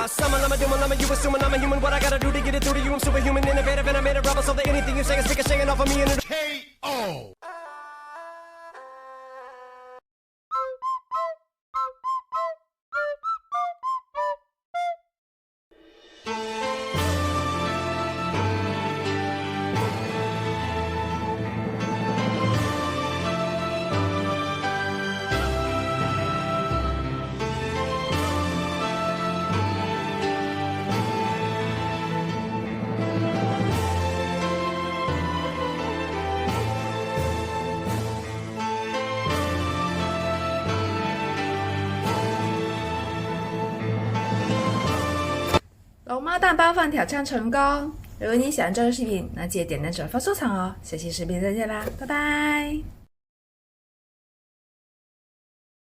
summer, I'm a doing, I'm a you assuming I'm a human. What I gotta do to get it through to you? I'm superhuman, innovative, and I made a rubber so that anything you say is sick of shaking off of me. And K.O. 龙猫蛋包饭挑战成功！如果你喜欢这个视频，那记得点赞、转发、收藏哦！下期视频再见啦，拜拜！